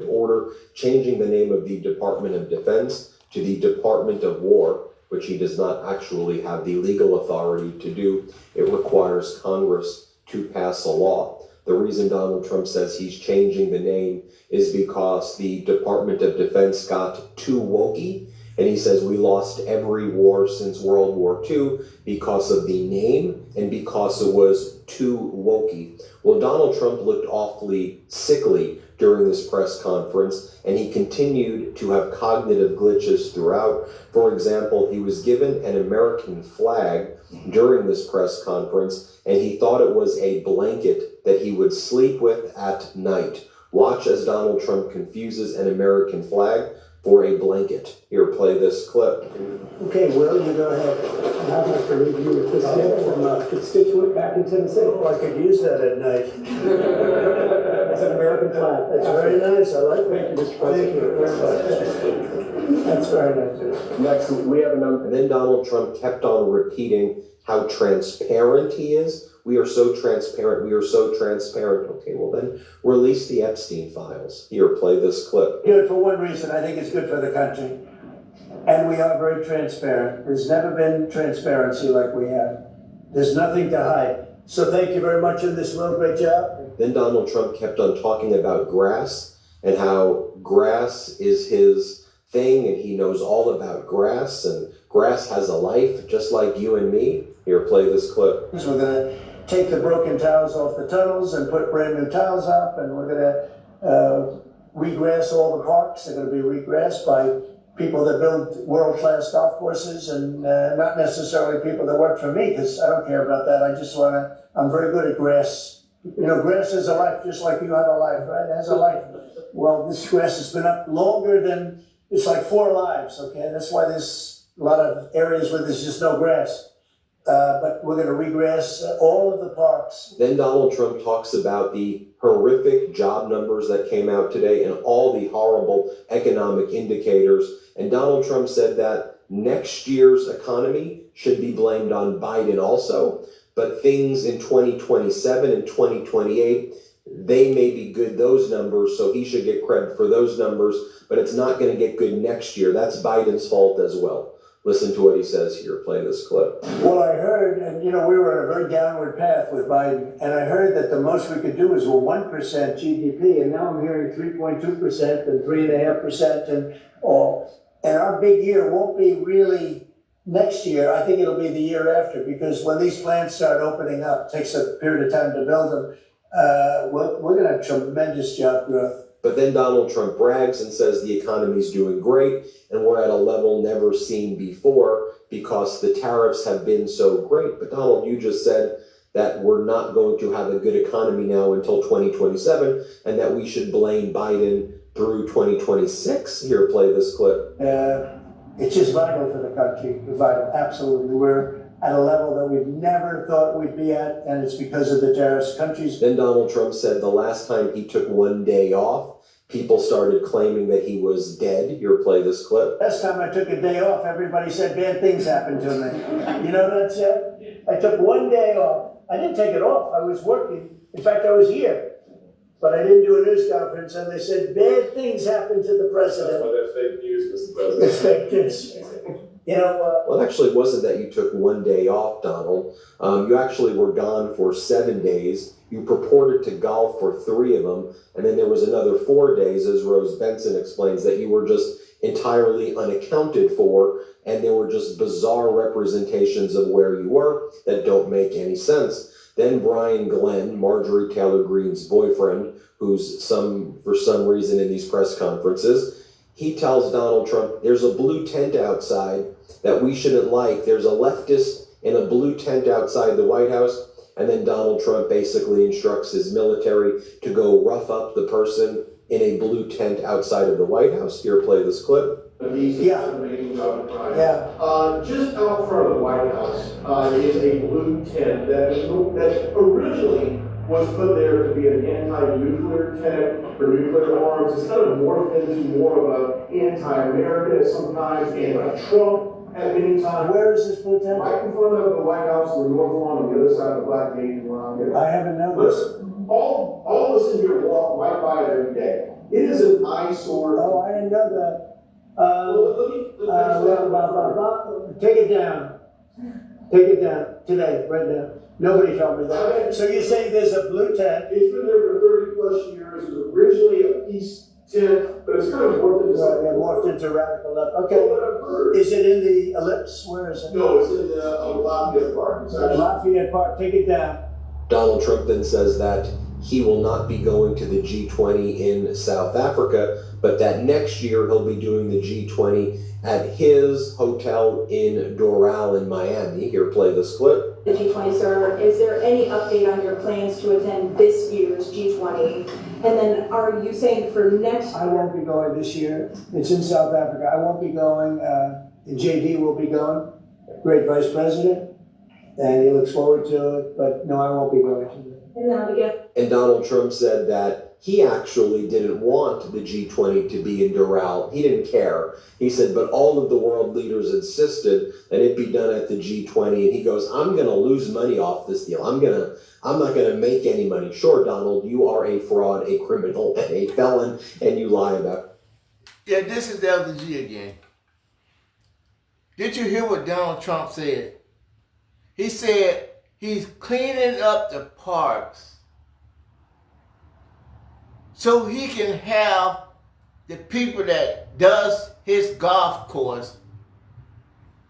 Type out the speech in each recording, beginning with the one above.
order changing the name of the Department of Defense to the Department of War, which he does not actually have the legal authority to do. It requires Congress to pass a law. The reason Donald Trump says he's changing the name is because the Department of Defense got too wokey, and he says we lost every war since World War II because of the name and because it was too wokey. Well, Donald Trump looked awfully sickly during this press conference, and he continued to have cognitive glitches throughout. For example, he was given an American flag during this press conference, and he thought it was a blanket that he would sleep with at night. Watch as Donald Trump confuses an American flag for a blanket. Here, play this clip. Okay, Will, you go ahead. I'd like to leave you with this tip from a constituent back in Tennessee. Oh, I could use that at night. It's an American flag. That's very nice. I like that. Thank you, Mr. President. Thank you very much. That's very nice. Next, we have and then Donald Trump kept on repeating how transparent he is. We are so transparent. We are so transparent. Okay, well then, release the Epstein files. Here, play this clip. Good for one reason. I think it's good for the country. And we are very transparent. There's never been transparency like we have. There's nothing to hide. So thank you very much in this little great job. Then Donald Trump kept on talking about grass and how grass is his thing and he knows all about grass and grass has a life just like you and me. Here, play this clip. So we're going to take the broken tiles off the tunnels and put brand new tiles up, and we're going to regrass all the parks. They're going to be regrassed by people that build world-class golf courses and not necessarily people that work for me, because I don't care about that. I just want to, I'm very good at grass. You know, grass is a life, just like you have a life, right? It has a life. Well, this grass has been up longer than, it's like 4 lives, okay? That's why there's a lot of areas where there's just no grass. But we're going to regrass all of the parks. Then Donald Trump talks about the horrific job numbers that came out today and all the horrible economic indicators. And Donald Trump said that next year's economy should be blamed on Biden also. But things in 2027 and 2028, they may be good, those numbers, so he should get credit for those numbers. But it's not going to get good next year. That's Biden's fault as well. Listen to what he says here. Play this clip. Well, I heard, and you know, we were on a very downward path with Biden, and I heard that the most we could do is 1% GDP, and now I'm hearing 3.2% and 3.5% and all. And our big year won't be really next year. I think it'll be the year after, because when these plants start opening up, it takes a period of time to build them. We're going to have tremendous job growth. But then Donald Trump brags and says the economy's doing great and we're at a level never seen before because the tariffs have been so great. But Donald, you just said that we're not going to have a good economy now until 2027 and that we should blame Biden through 2026. Here, play this clip. It's just vital for the country. Vital, absolutely. We're at a level that we've never thought we'd be at, and it's because of the tariffs. Countries. Then Donald Trump said the last time he took one day off, people started claiming that he was dead. Here, play this clip. Last time I took a day off, everybody said bad things happened to me. You know that, Jeff? I took one day off. I didn't take it off. I was working. In fact, I was here. But I didn't do a news conference, and they said bad things happened to the president. Well, that's fake news, Mr. President. It's fake news. You know, well, actually, it wasn't that you took one day off, Donald. You actually were gone for 7 days. You purported to golf for 3 of them. And then there was another 4 days, as Rose Benson explains, that you were just entirely unaccounted for. And there were just bizarre representations of where you were that don't make any sense. Then Brian Glenn, Marjorie Taylor Greene's boyfriend, who's for some reason in these press conferences, he tells Donald Trump, there's a blue tent outside that we shouldn't like. There's a leftist in a blue tent outside the White House. And then Donald Trump basically instructs his military to go rough up the person in a blue tent outside of the White House. Here, play this clip. Yeah. Just out front of the White House is a blue tent that originally was put there to be an anti-nuclear tent for nuclear arms. It's kind of morphed into more of an anti-American sometimes, anti-Trump at many times. Where is this blue tent? Right in front of the White House, the north lawn on the other side of the Black Gate. I haven't noticed. Listen, all of us in here walk right by it every day. It is an eyesore. Oh, I didn't know that. Take it down. Take it down today, right now. Nobody told me that. So you're saying there's a blue tent? It's been there for 30+ years. It was originally a peace tent, but it's kind of morphed into something. Right, morphed into radical left. Well, Okay. what I've heard- Is it in the ellipse? Where is it? No, it's in the Lafayette Park. It's actually. Lafayette Park. Take it down. Donald Trump then says that he will not be going to the G20 in South Africa, but that next year he'll be doing the G20 at his hotel in Doral in Miami. Here, play this clip. The G20, sir, is there any update on your plans to attend this year's G20? And then are you saying for next I won't be going this year. It's in South Africa. I won't be going. JD will be going. Great Vice President. And he looks forward to it. But no, I won't be going to it. And then I'll get And Donald Trump said that he actually didn't want the G20 to be in Doral. He didn't care. He said, but all of the world leaders insisted that it be done at the G20. And he goes, I'm going to lose money off this deal. I'm not going to make any money. Sure, Donald, you are a fraud, a criminal, and a felon, and you lie about it. Yeah, this is LG again. Did you hear what Donald Trump said? He said he's cleaning up the parks so he can have the people that does his golf course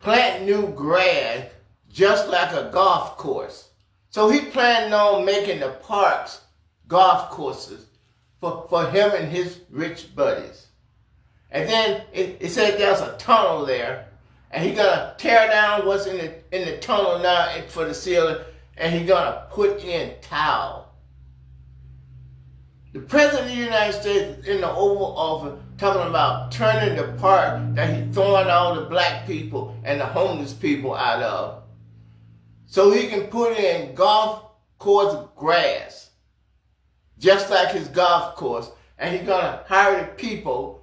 plant new grass just like a golf course. So he planning on making the parks golf courses for him and his rich buddies. And then it said there's a tunnel there, and he's gonna tear down what's in the tunnel now for the ceiling, and he's gonna put in tile. The President of the United States is in the Oval Office talking about turning the park that he's throwing all the black people and the homeless people out of, so he can put in golf course grass, just like his golf course, and he's gonna hire the people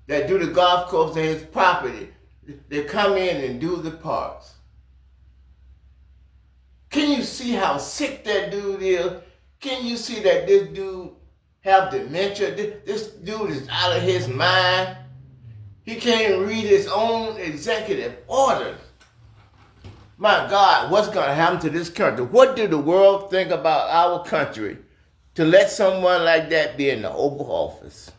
that do the golf course at his property. They come in and do the parks. Can you see how sick that dude is? Can you see that this dude have dementia? This dude is out of his mind. He can't even read his own executive orders. My God, what's going to happen to this country? What do the world think about our country to let someone like that be in the Oval Office?